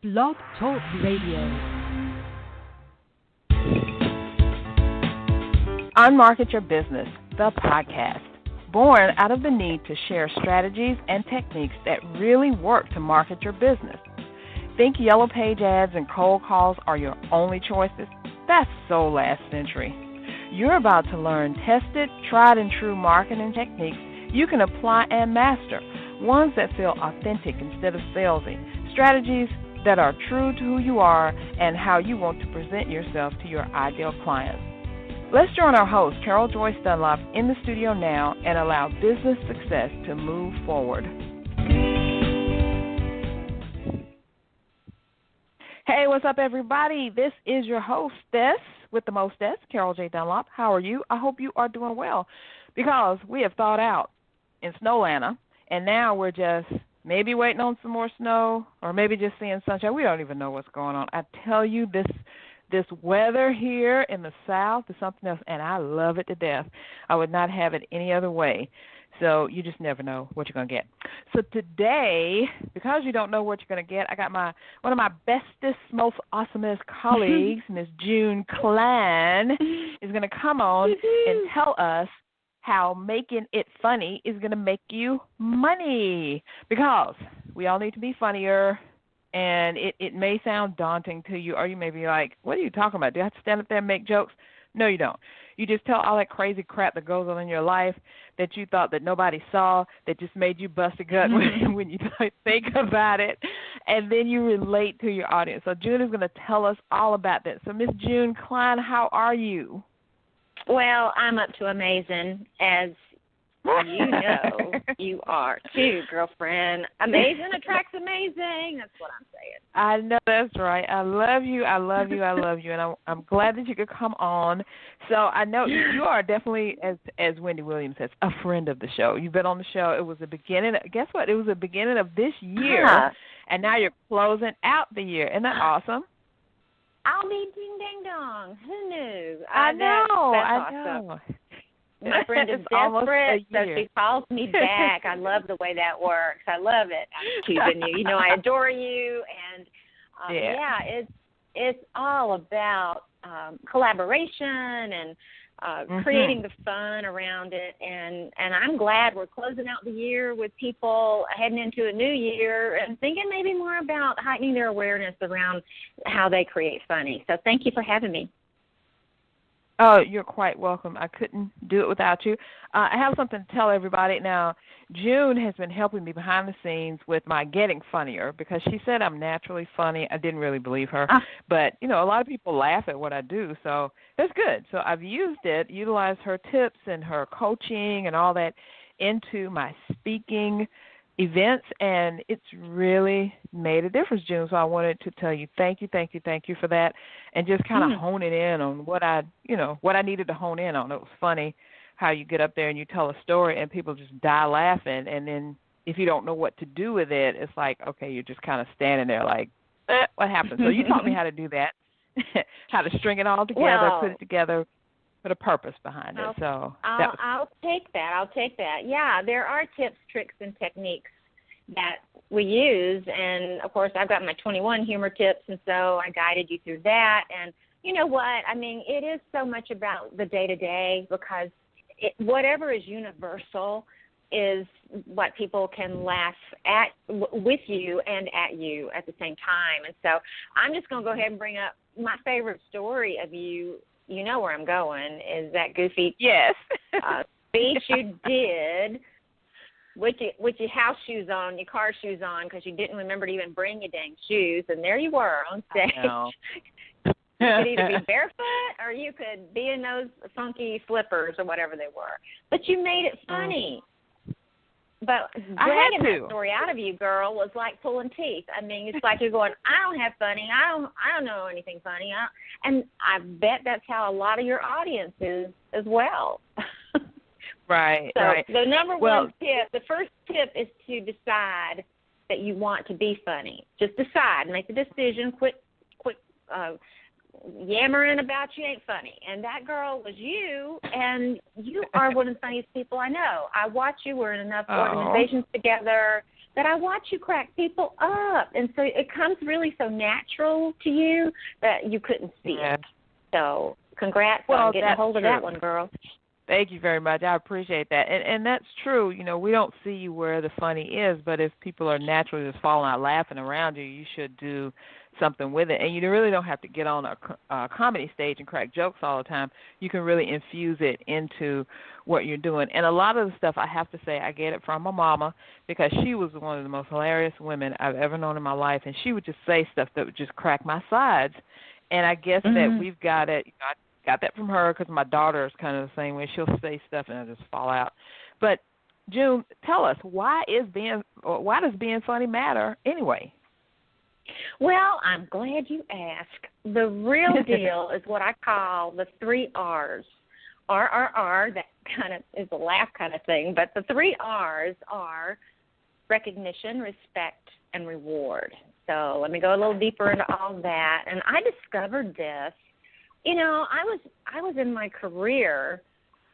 Blog Talk Radio. Unmarket Your Business, the podcast, born out of the need to share strategies and techniques that really work to market your business. Think yellow page ads and cold calls are your only choices? That's so last century. You're about to learn tested, tried and true marketing techniques you can apply and master, ones that feel authentic instead of salesy, strategies that are true to who you are and how you want to present yourself to your ideal clients. Let's join our host, Carol Joyce Dunlop, in the studio now and allow business success to move forward. Hey, what's up, everybody? This is your hostess with the mostess, Carol J. Dunlop. How are you? I hope you are doing well, because we have thawed out in Snowlanta, and now we're just maybe waiting on some more snow or maybe just seeing sunshine. We don't even know what's going on. I tell you, this weather here in the South is something else, and I love it to death. I would not have it any other way. So you just never know what you're going to get. So today, because you don't know what you're going to get, I got one of my bestest, most awesomest colleagues, Miss June Cline, is going to come on and tell us how making it funny is going to make you money. Because we all need to be funnier, and it may sound daunting to you, or you may be like, what are you talking about? Do I have to stand up there and make jokes? No, you don't. You just tell all that crazy crap that goes on in your life that you thought that nobody saw, that just made you bust a gut when you think about it, and then you relate to your audience. So June is going to tell us all about that. So Miss June Cline, how are you? Well, I'm up to amazing, as you know you are too, girlfriend. Amazing attracts amazing. That's what I'm saying. I know that's right. I love you. I love you. I love you. And I'm glad that you could come on. So I know you are definitely, as Wendy Williams says, a friend of the show. You've been on the show. It was the beginning. Guess what? It was the beginning of this year, and now you're closing out the year. Isn't that awesome? I'll be ding dang dong. Who knew? I know. That's I know. awesome. My friend is desperate, so she calls me back. I love the way that works. I love it. I'm teasing you. You know, I adore you, and it's all about collaboration and creating the fun around it. And I'm glad we're closing out the year with people heading into a new year and thinking maybe more about heightening their awareness around how they create funny. So thank you for having me. Oh, you're quite welcome. I couldn't do it without you. I have something to tell everybody. Now, June has been helping me behind the scenes with my getting funnier, because she said I'm naturally funny. I didn't really believe her. But, you know, a lot of people laugh at what I do, so that's good. So I've utilized her tips and her coaching and all that into my speaking events, and it's really made a difference, June. So I wanted to tell you thank you for that, and just kind of hone it in on what I needed to hone in on. It was funny how you get up there and you tell a story and people just die laughing, and then if you don't know what to do with it, it's like, okay, you're just kind of standing there like, what happened? So you taught me how to do that, how to string it all together, put it together, put a purpose behind it. I'll take that. Yeah, there are tips, tricks, and techniques that we use. And, of course, I've got my 21 humor tips, and so I guided you through that. And you know what? I mean, it is so much about the day-to-day, because whatever is universal is what people can laugh at with you and at you at the same time. And so I'm just going to go ahead and bring up my favorite story of you. You know where I'm going, is that goofy speech you did with your house shoes on, your car shoes on, because you didn't remember to even bring your dang shoes, and there you were on stage. You could either be barefoot or you could be in those funky slippers or whatever they were. But you made it funny. But dragging that story out of you, girl, was like pulling teeth. I mean, it's like you're going, I don't have funny. I don't know anything funny. And I bet that's how a lot of your audience is as well. Right, so right. The number one tip, the first tip is to decide that you want to be funny. Just decide. Make the decision. Quit yammering about you ain't funny. And that girl was you, and you are one of the funniest people I know. I watch you. We're in enough organizations together that I watch you crack people up. And so it comes really so natural to you that you couldn't see it. So congrats on getting a hold of that one, girl. Thank you very much. I appreciate that. And that's true. You know, we don't see where the funny is, but if people are naturally just falling out laughing around you, you should do something with it. And you really don't have to get on a comedy stage and crack jokes all the time. You can really infuse it into what you're doing. And a lot of the stuff, I have to say, I get it from my mama, because she was one of the most hilarious women I've ever known in my life, and she would just say stuff that would just crack my sides. And I guess that we've got it. You know, I got that from her because my daughter is kind of the same way. She'll say stuff and I'll just fall out. But June, tell us, why does being funny matter anyway? Well, I'm glad you asked. The real deal is what I call the 3 R's. RRR, that kind of is a laugh kind of thing, but the 3 R's are recognition, respect, and reward. So let me go a little deeper into all that. And I discovered this. You know, I was in my career,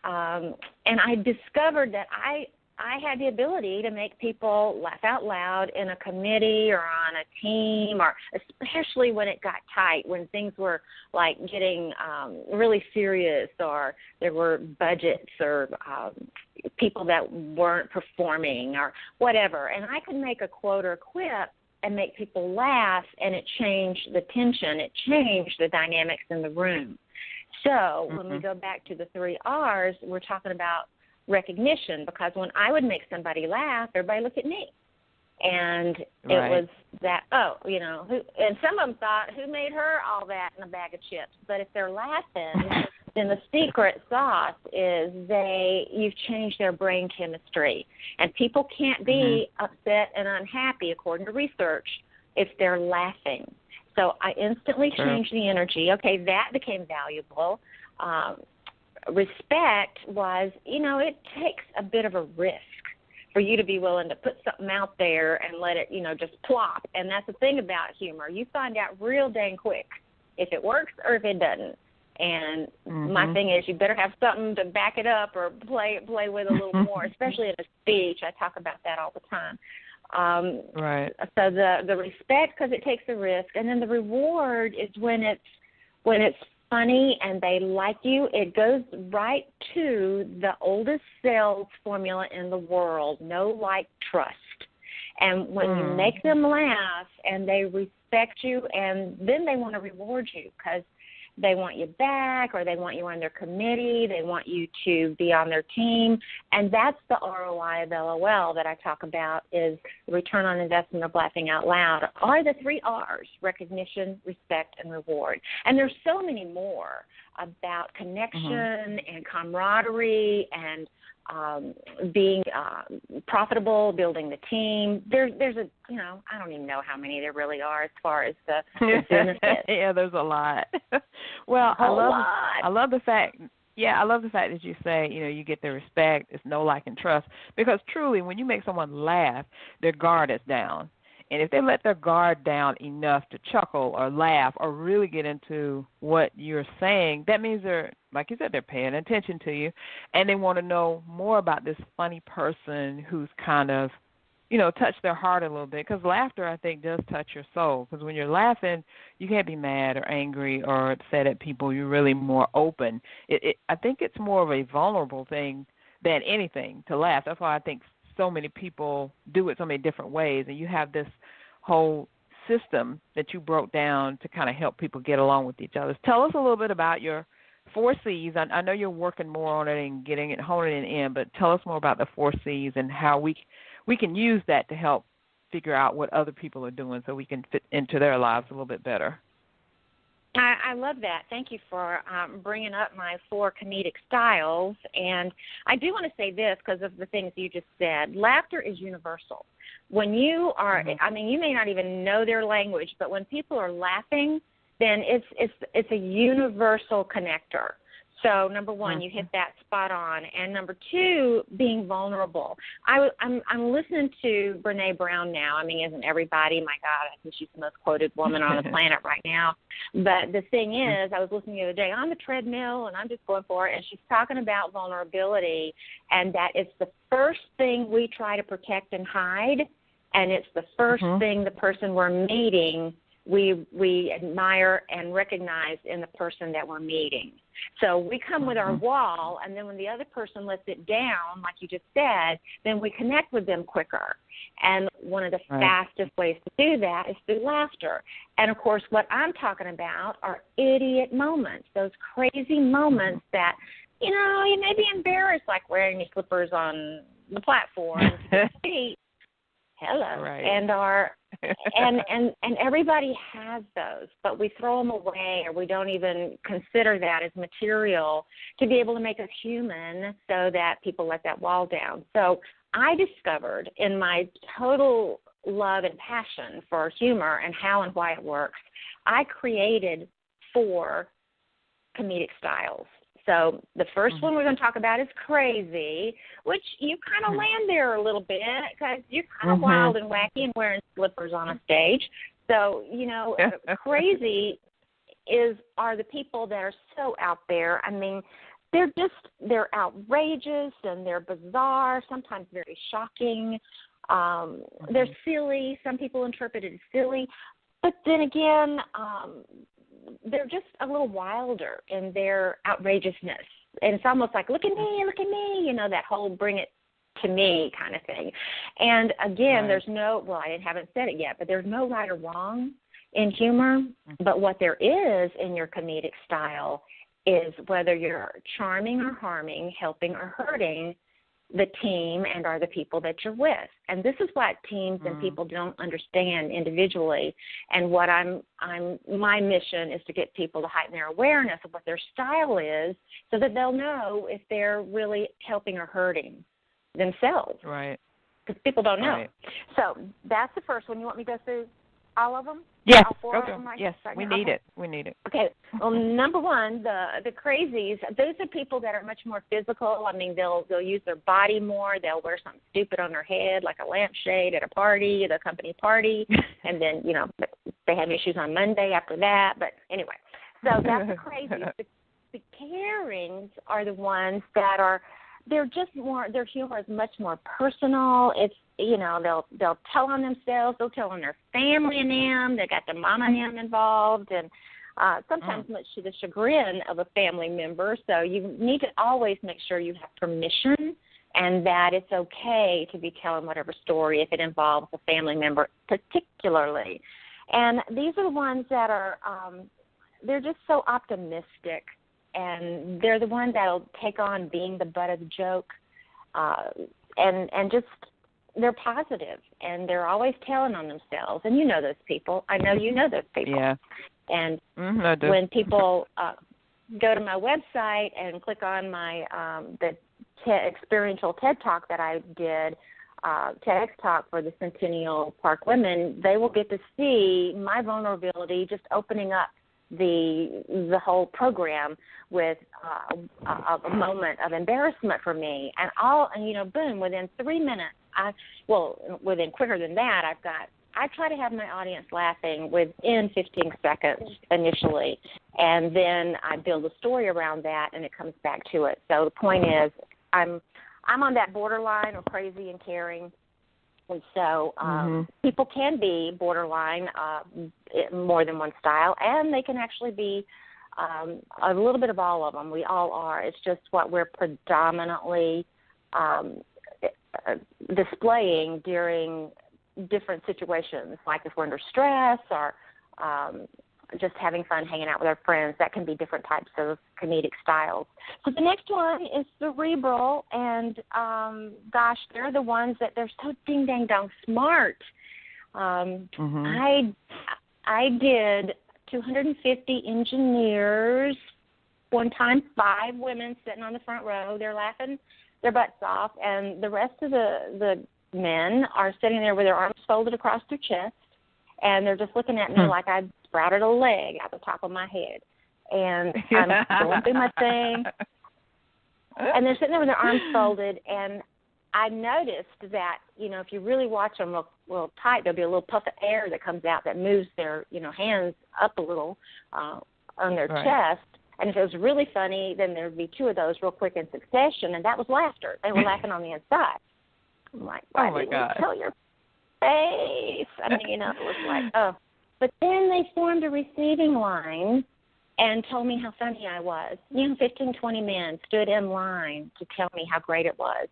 and I discovered that I had the ability to make people laugh out loud in a committee or on a team, or especially when it got tight, when things were like getting really serious, or there were budgets or people that weren't performing or whatever. And I could make a quote or a quip and make people laugh, and it changed the tension. It changed the dynamics in the room. So when we go back to the 3 R's, we're talking about recognition, because when I would make somebody laugh, everybody looked at me. And it was that, and some of them thought, who made her all that in a bag of chips? But if they're laughing, then the secret sauce is you've changed their brain chemistry. And people can't be upset and unhappy, according to research, if they're laughing. So I instantly changed the energy. Okay, that became valuable. Respect was, it takes a bit of a risk for you to be willing to put something out there and let it, just plop. And that's the thing about humor. You find out real dang quick if it works or if it doesn't. And my thing is, you better have something to back it up or play with a little more, especially in a speech. I talk about that all the time. So the respect, because it takes a risk, and then the reward is when it's funny and they like you. It goes right to the oldest sales formula in the world: know, like, trust. And when you make them laugh and they respect you, and then they want to reward you because they want you back, or they want you on their committee, they want you to be on their team. And that's the ROI of LOL that I talk about, is return on investment of laughing out loud, are the 3 R's: recognition, respect, and reward. And there's so many more about connection and camaraderie and being profitable, building the team. There's I don't even know how many there really are as far as the benefits. Yeah, there's a lot. Well, I love the fact that you say, you get the respect, it's know, like, and trust, because truly when you make someone laugh, their guard is down. And if they let their guard down enough to chuckle or laugh or really get into what you're saying, that means they're, like you said, they're paying attention to you, and they want to know more about this funny person who's kind of, touched their heart a little bit. Because laughter, I think, does touch your soul. Because when you're laughing, you can't be mad or angry or upset at people. You're really more open. I think it's more of a vulnerable thing than anything to laugh. That's why I think so many people do it so many different ways, and you have this whole system that you broke down to kind of help people get along with each other. Tell us a little bit about your 4 C's. I know you're working more on it and getting it, honing it in, but tell us more about the 4 C's and how we can use that to help figure out what other people are doing so we can fit into their lives a little bit better. I love that. Thank you for bringing up my 4 comedic styles. And I do want to say this because of the things you just said. Laughter is universal. When you are, you may not even know their language, but when people are laughing, then it's a universal connector. So number 1, you hit that spot on, and number 2, being vulnerable. I'm listening to Brene Brown now. Isn't everybody? My God, I think she's the most quoted woman on the planet right now. But the thing is, I was listening the other day on the treadmill, and I'm just going for it, and she's talking about vulnerability, and that it's the first thing we try to protect and hide, And it's the first thing the person we're meeting we admire and recognize in the person that we're meeting. So we come with our wall, and then when the other person lets it down, like you just said, then we connect with them quicker. And one of the fastest ways to do that is through laughter. And, of course, what I'm talking about are idiot moments, those crazy moments that, you know, you may be embarrassed, like wearing your slippers on the platform to get feet. Hello. Right. And everybody has those, but we throw them away, or we don't even consider that as material to be able to make us human, so that people let that wall down. So I discovered, in my total love and passion for humor and how and why it works, I created 4 comedic styles. So the first one we're going to talk about is crazy, which you kind of land there a little bit because you're kind of wild and wacky and wearing slippers on a stage. So, you know, crazy are the people that are so out there. I mean, they're outrageous and they're bizarre, sometimes very shocking. They're silly. Some people interpret it as silly. But then again, they're just a little wilder in their outrageousness. And it's almost like, look at me, you know, that whole bring it to me kind of thing. And again, there's I haven't said it yet, but there's no right or wrong in humor. But what there is in your comedic style is whether you're charming or harming, helping or hurting the team and are the people that you're with. And this is what teams and people don't understand individually. And what my mission is to get people to heighten their awareness of what their style is, so that they'll know if they're really helping or hurting themselves. Right. Because people don't know. Right. So that's the first one. You want me to go through all of them? Yes. All 4 of them? Yes. We need it. We need it. Okay. Well, number one, the crazies, those are people that are much more physical. I mean, they'll use their body more. They'll wear something stupid on their head, like a lampshade at a party, at a company party, and then, you know, they have issues on Monday after that. But anyway, so that's the crazies. The carings are the ones that are, they're just more, their humor is much more personal. It's, you know, they'll tell on themselves, they'll tell on their family and them, they got their mama and them involved, and sometimes much to the chagrin of a family member. So you need to always make sure you have permission and that it's okay to be telling whatever story if it involves a family member particularly. And these are the ones that are, they're just so optimistic, and they're the ones that'll take on being the butt of the joke, and just they're positive, and they're always telling on themselves. And you know those people. I know you know those people. Yeah. And I do. when people go to my website and click on my the experiential TED Talk that I did, TEDx Talk for the Centennial Park Women, they will get to see my vulnerability just opening up the whole program with a moment of embarrassment for me, and you know, boom, within 3 minutes, within quicker than that, I try to have my audience laughing within 15 seconds initially, and then I build a story around that, and it comes back to it. So the point is, I'm on that borderline of crazy and caring. And so people can be borderline more than one style, and they can actually be a little bit of all of them. We all are. It's just what we're predominantly displaying during different situations, like if we're under stress or just having fun hanging out with our friends. That can be different types of comedic styles. So the next one is cerebral, and gosh, they're the ones that they're so ding-dang-dong smart. I did 250 engineers one time, 5 women sitting on the front row. They're laughing their butts off, and the rest of the men are sitting there with their arms folded across their chest, and they're just looking at me like I sprouted a leg out the top of my head. And I'm going through my thing, and they're sitting there with their arms folded, and I noticed that, you know, if you really watch them real tight, there'll be a little puff of air that comes out that moves their, you know, hands up a little on their chest. And if it was really funny, then there would be 2 of those real quick in succession, and that was laughter. They were laughing on the inside. I'm like, why didn't you tell your face. I mean, it was like, oh. But then they formed a receiving line and told me how funny I was. 15, 20 men stood in line to tell me how great it was.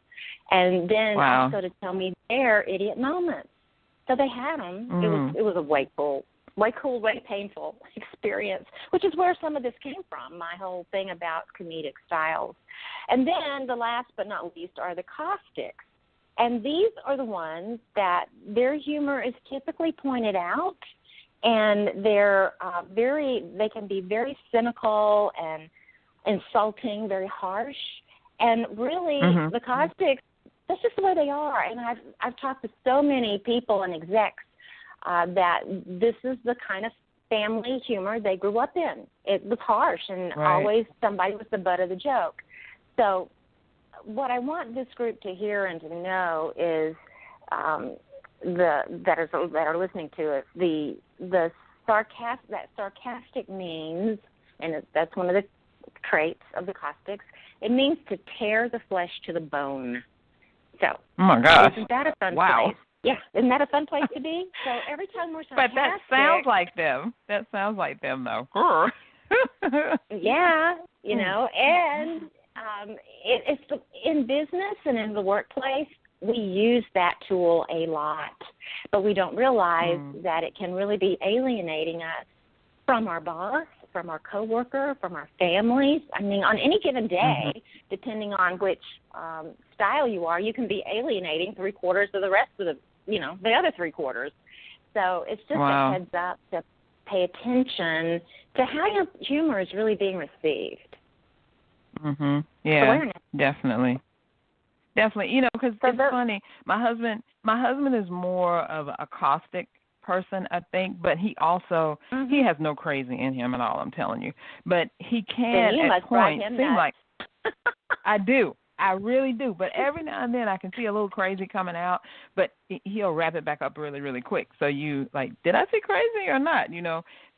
And then also to tell me their idiot moments. So they had them. It was a way cool, way painful experience, which is where some of this came from, my whole thing about comedic styles. And then the last but not least are the caustics. And these are the ones that their humor is typically pointed out, and they can be very cynical and insulting, very harsh. And really, the caustics, that's just the way they are. And I've talked to so many people and execs that this is the kind of family humor they grew up in. It was harsh, and always somebody was the butt of the joke. So what I want this group to hear and to know is that are listening to it, the sarcastic means, and that's one of the traits of the caustics. It means to tear the flesh to the bone. So, oh my gosh, isn't that a fun place? Yeah, isn't that a fun place to be? So every time we're sarcastic, but that sounds like them. That sounds like them, though. Yeah, and it's in business and in the workplace, we use that tool a lot, but we don't realize that it can really be alienating us from our boss, from our coworker, from our families. I mean, on any given day, depending on which style you are, you can be alienating 3/4 of the rest of the other 3/4. So it's just a heads up to pay attention to how your humor is really being received. Yeah, awareness. Definitely. Because it's funny. My husband is more of a caustic person, I think, but he also he has no crazy in him at all. I'm telling you, but he can at points seem like I do. I really do. But every now and then I can see a little crazy coming out, but he'll wrap it back up really, really quick. So you like, did I see crazy or not?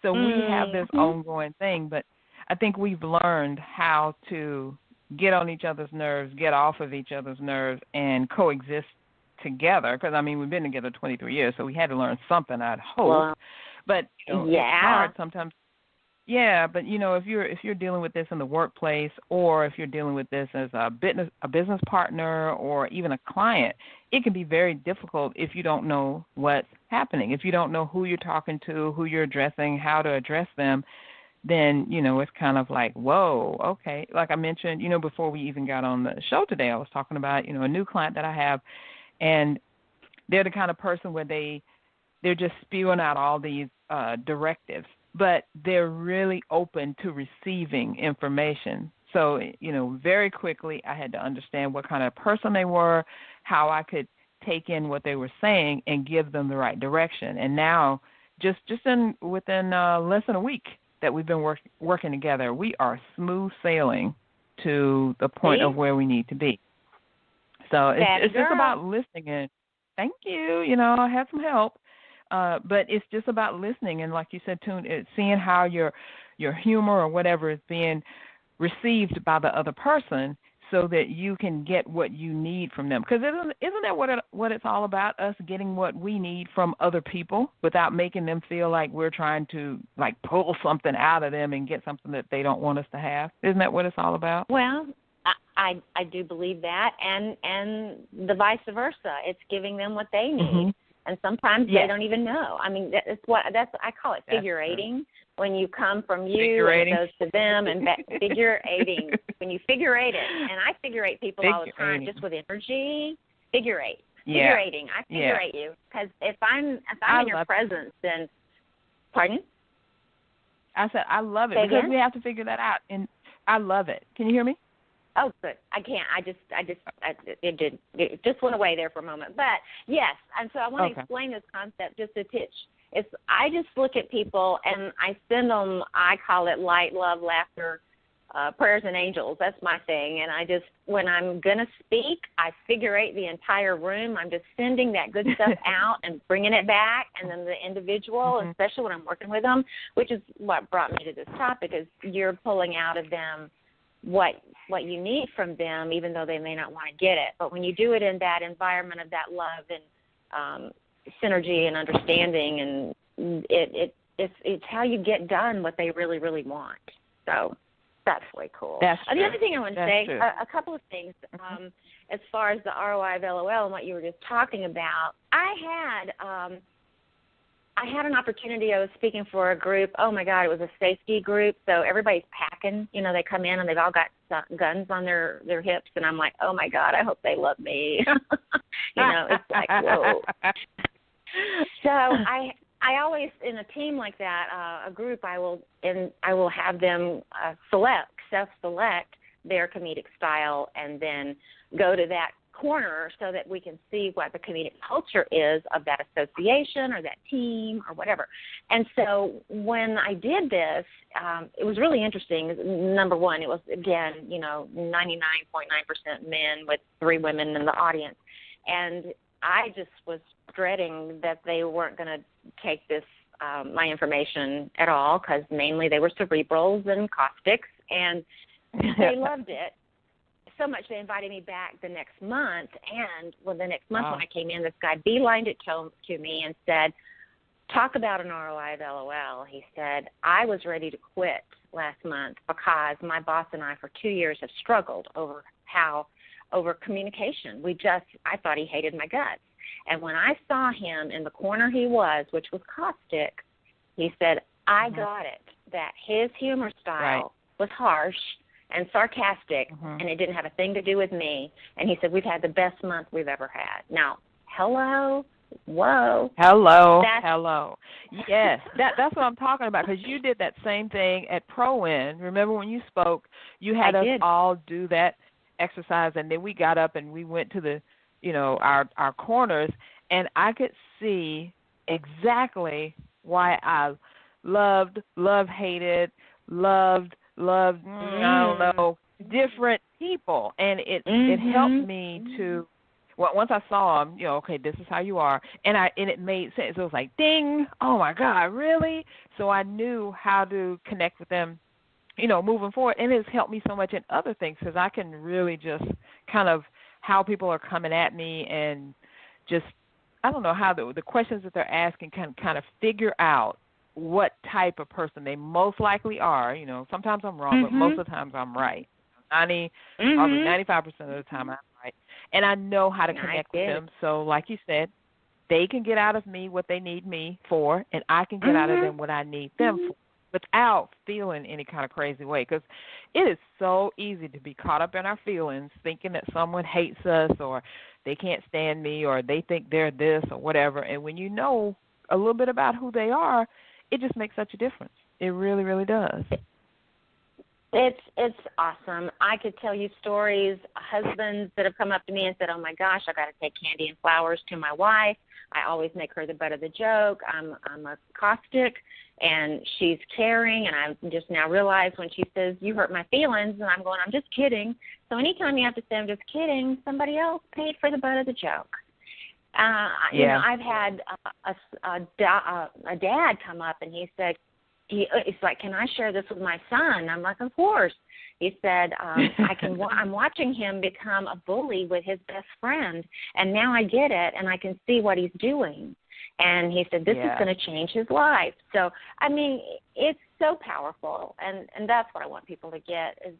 So we have this ongoing thing, but I think we've learned how to get on each other's nerves, get off of each other's nerves, and coexist together. Because, we've been together 23 years, so we had to learn something, I'd hope. Well, but it's hard sometimes. Yeah, but, if you're dealing with this in the workplace, or if you're dealing with this as a business partner or even a client, it can be very difficult if you don't know what's happening. If you don't know who you're talking to, who you're addressing, how to address them, then, it's kind of like, whoa, okay. Like I mentioned, before we even got on the show today, I was talking about, a new client that I have, and they're the kind of person where they're just spewing out all these directives, but they're really open to receiving information. So, very quickly I had to understand what kind of person they were, how I could take in what they were saying and give them the right direction. And now, just within less than a week that we've been working together, we are smooth sailing to the point of where we need to be. So it's just about listening. And thank you. I had some help, but it's just about listening. And like you said, seeing how your humor or whatever is being received by the other person, so that you can get what you need from them. Because isn't that what it's all about, us getting what we need from other people without making them feel like we're trying to, like, pull something out of them and get something that they don't want us to have? Isn't that what it's all about? Well, I do believe that, and the vice versa. It's giving them what they need. And sometimes they don't even know. I call it figure-eighting. When you come from you and it goes to them, and figure-eighting. When you figure-eight it, and I figure-eight people all the time just with energy. Figure-eight. Figure-eighting. I figure-eight you, because if I'm in your presence, then pardon? I said I love it because we have to figure that out, and I love it. Can you hear me? Oh, good. I can't. It just went away there for a moment. But yes, and so I want to explain this concept just a titch. I just look at people and I send them, I call it light, love, laughter, prayers and angels. That's my thing. And when I'm going to speak, I figure-eight the entire room. I'm just sending that good stuff out and bringing it back. And then the individual, especially when I'm working with them, which is what brought me to this topic, is you're pulling out of them what you need from them, even though they may not want to get it. But when you do it in that environment of that love and synergy and understanding, and it's how you get done what they really, really want. So that's way cool. That's the other thing I want to say, true. a couple of things, as far as the ROI of LOL and what you were just talking about. I had an opportunity. I was speaking for a group. Oh my God, it was a safety group. So everybody's packing. You know, they come in and they've all got guns on their hips, and I'm like, oh my God, I hope they love me. You know, it's like, whoa. So I always, in a team like that, a group, I will have them self-select their comedic style, and then go to that corner so that we can see what the comedic culture is of that association or that team or whatever. And so when I did this, it was really interesting. Number one, it was, again, 99.9% men with 3 women in the audience. And I just was dreading that they weren't going to take this, my information at all, because mainly they were cerebrals and caustics, and they loved it. So much they invited me back the next month, and the next month when I came in, this guy beelined it to me and said, talk about an ROI of LOL. He said, I was ready to quit last month because my boss and I for 2 years have struggled over communication. I thought he hated my guts. And when I saw him in the corner he was, which was caustic, he said, I got it, that his humor style was harsh and sarcastic, and it didn't have a thing to do with me. And he said, we've had the best month we've ever had. Now, hello, whoa. Hello. Yes, that's what I'm talking about, because you did that same thing at ProWin. Remember when you spoke, you had us all do that exercise, and then we got up and we went to the, our corners, and I could see exactly why I hated, loved, I don't know, different people. And it helped me to, once I saw them, okay, this is how you are. And it made sense. It was like, ding, oh my God, really? So I knew how to connect with them, moving forward. And it's helped me so much in other things, because I can really just kind of how people are coming at me, and just, I don't know, how the questions that they're asking can kind of figure out what type of person they most likely are. Sometimes I'm wrong, but most of the times I'm right. Probably 95% of the time I'm right. And I know how to connect with them. So like you said, they can get out of me what they need me for, and I can get out of them what I need them for, without feeling any kind of crazy way. Because it is so easy to be caught up in our feelings, thinking that someone hates us, or they can't stand me, or they think they're this or whatever. And when you know a little bit about who they are, it just makes such a difference. It really, really does. It's awesome. I could tell you stories, husbands that have come up to me and said, oh my gosh, I got to take candy and flowers to my wife. I always make her the butt of the joke. I'm a caustic, and she's caring, and I just now realize when she says, you hurt my feelings, and I'm going, I'm just kidding. So anytime you have to say, I'm just kidding, somebody else paid for the butt of the joke. I've had a dad come up, and he said, he's like, can I share this with my son? I'm like, of course. He said, I'm watching him become a bully with his best friend, and now I get it, and I can see what he's doing. And he said, this is going to change his life. So, I mean, it's so powerful, and that's what I want people to get, is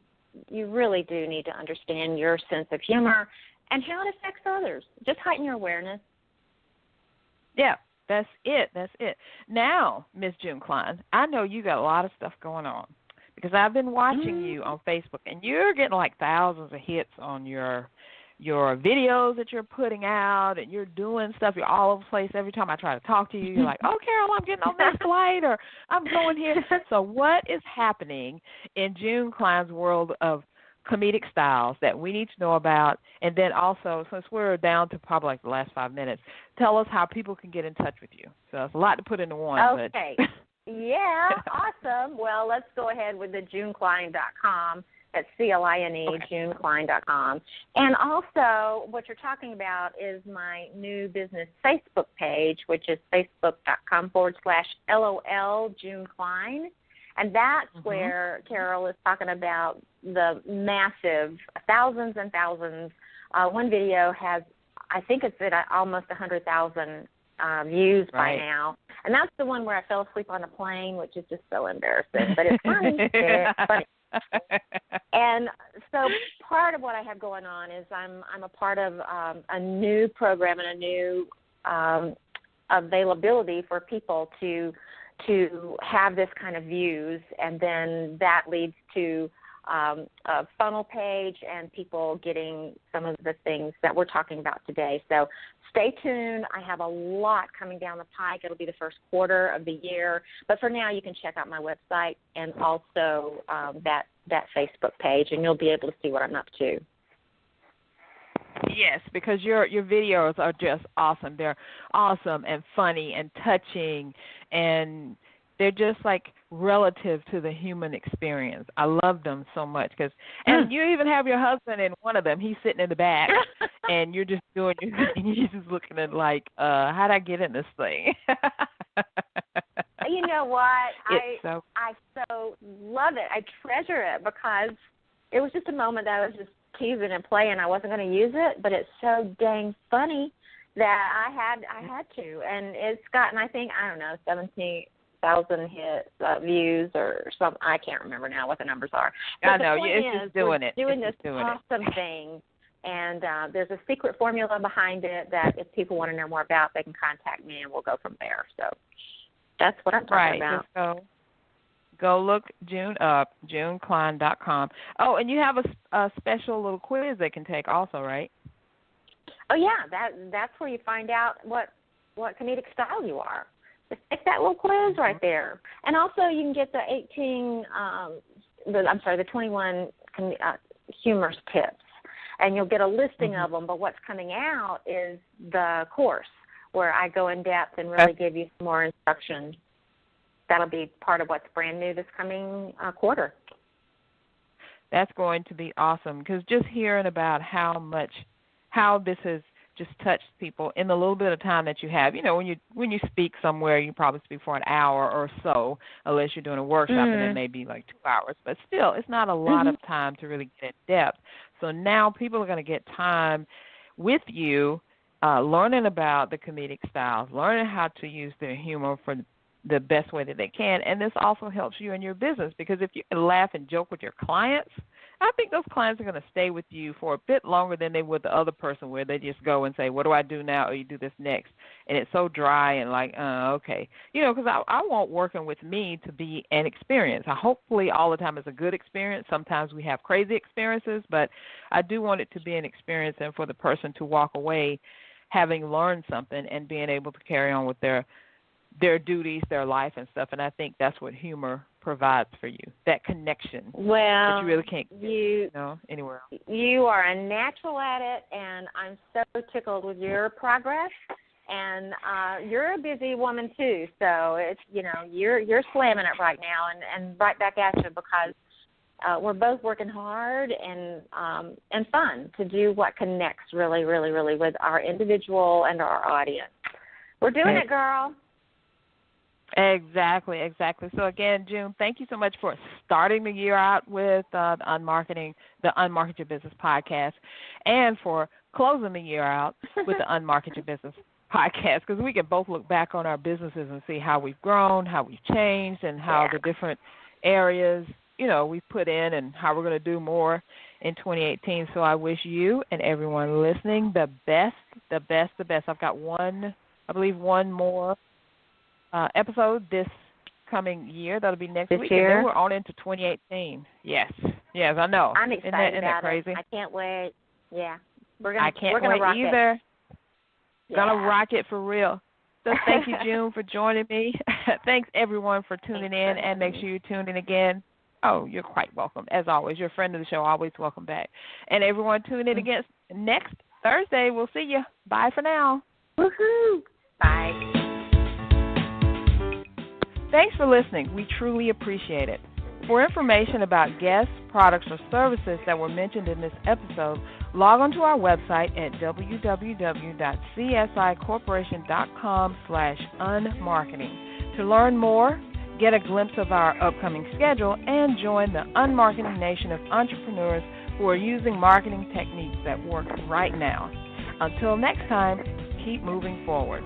you really do need to understand your sense of humor and how it affects others. Just heighten your awareness. Yeah, that's it. Now, Miss June Cline, I know you got a lot of stuff going on, because I've been watching you on Facebook, and you're getting like thousands of hits on your videos that you're putting out, and you're doing stuff. You're all over the place. Every time I try to talk to you, you're like, oh, Carol, I'm getting on this flight, or I'm going here. So what is happening in June Cline's world of comedic styles that we need to know about? And then also, since we're down to probably like the last 5 minutes, tell us how people can get in touch with you. So it's a lot to put into one. Okay. Yeah, awesome. Well, let's go ahead with the JuneCline.com. That's CLINE, JuneCline.com. And also, what you're talking about is my new business Facebook page, which is facebook.com/LOL June Cline. And that's where Carol is talking about the massive thousands and thousands. One video has, I think it's at almost 100,000 views by Right. now. And that's the one where I fell asleep on the plane, which is just so embarrassing. But it's funny. It's funny. And so part of what I have going on is I'm a part of a new program and a new availability for people to have this kind of views, and then that leads to a funnel page and people getting some of the things that we're talking about today. So stay tuned. I have a lot coming down the pike. It'll be the first quarter of the year. But for now, you can check out my website and also that Facebook page, and you'll be able to see what I'm up to. Yes, because your videos are just awesome. They're awesome and funny and touching, and they're just like relative to the human experience. I love them so much and you even have your husband in one of them. He's sitting in the back, and you're just doing your thing. You're just looking at like, how'd I get in this thing? You know what? I so love it. I treasure it because it was just a moment that I was just teasing and playing. I wasn't going to use it, but it's so dang funny that I had to. And it's gotten, I think, 17,000 hits, views or something. I can't remember now what the numbers are. But I know. the point It's just doing it. Doing it's this doing awesome thing. And there's a secret formula behind it that if people want to know more about, they can contact me and we'll go from there. So that's what I'm talking about. Just go look June up, JuneCline.com. Oh, and you have a special little quiz they can take also, right? Oh yeah, that's where you find out what comedic style you are. Just take that little quiz right there, and also you can get the 21 humor tips, and you'll get a listing of them. But what's coming out is the course where I go in depth and really give you some more instruction. That'll be part of what's brand new this coming quarter. That's going to be awesome, because just hearing about how this has just touched people in the little bit of time that you have. You know, when you speak somewhere, you probably speak for an hour or so, unless you're doing a workshop, and then maybe like 2 hours. But still, it's not a lot of time to really get in depth. So now people are going to get time with you, learning about the comedic styles, learning how to use their humor for the best way that they can. And this also helps you in your business, because if you can laugh and joke with your clients, I think those clients are going to stay with you for a bit longer than they would the other person, where they just go and say, what do I do now? Or you do this next. And it's so dry and like, okay. You know, because I want working with me to be an experience. Hopefully all the time it's a good experience. Sometimes we have crazy experiences, but I do want it to be an experience and for the person to walk away having learned something and being able to carry on with their duties, their life and stuff. And I think that's what humor provides for you, that connection that you really can't get anywhere else. You are a natural at it, and I'm so tickled with your progress. And you're a busy woman too, so it's you're slamming it right now, and right back at you, because we're both working hard and fun to do what connects really, really, really with our individual and our audience. We're doing it, girl. Exactly. So again, June, thank you so much for starting the year out with the Unmarket Your Business podcast, and for closing the year out with the Unmarket Your Business podcast, because we can both look back on our businesses and see how we've grown, how we've changed, and how the different areas, we've put in, and how we're going to do more in 2018. So I wish you and everyone listening the best. I've got one more episode this coming year. That'll be next week. Year? And then we're on into 2018. Yes, I know. I'm excited isn't that crazy? I can't wait. Yeah. I can't wait either. Gonna rock it for real. So thank you, June, for joining me. Thanks, everyone, for tuning in, and make sure you tune in again. Oh, you're quite welcome. As always, you're a friend of the show. Always welcome back. And everyone, tune in again next Thursday. We'll see you. Bye for now. Woohoo! Bye. Thanks for listening. We truly appreciate it. For information about guests, products, or services that were mentioned in this episode, log on to our website at www.csicorporation.com/unmarketing. To learn more, get a glimpse of our upcoming schedule, and join the unmarketing nation of entrepreneurs who are using marketing techniques that work right now. Until next time, keep moving forward.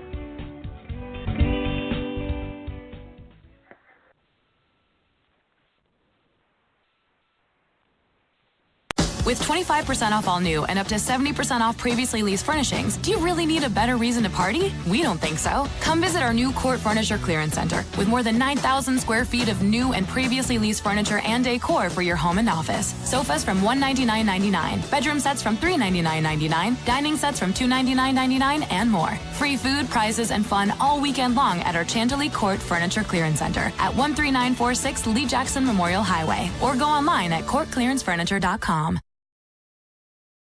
With 25% off all new and up to 70% off previously leased furnishings, do you really need a better reason to party? We don't think so. Come visit our new Court Furniture Clearance Center with more than 9,000 square feet of new and previously leased furniture and decor for your home and office. Sofas from $199.99, bedroom sets from $399.99, dining sets from $299.99, and more. Free food, prizes, and fun all weekend long at our Chantilly Court Furniture Clearance Center at 13946 Lee Jackson Memorial Highway, or go online at courtclearancefurniture.com.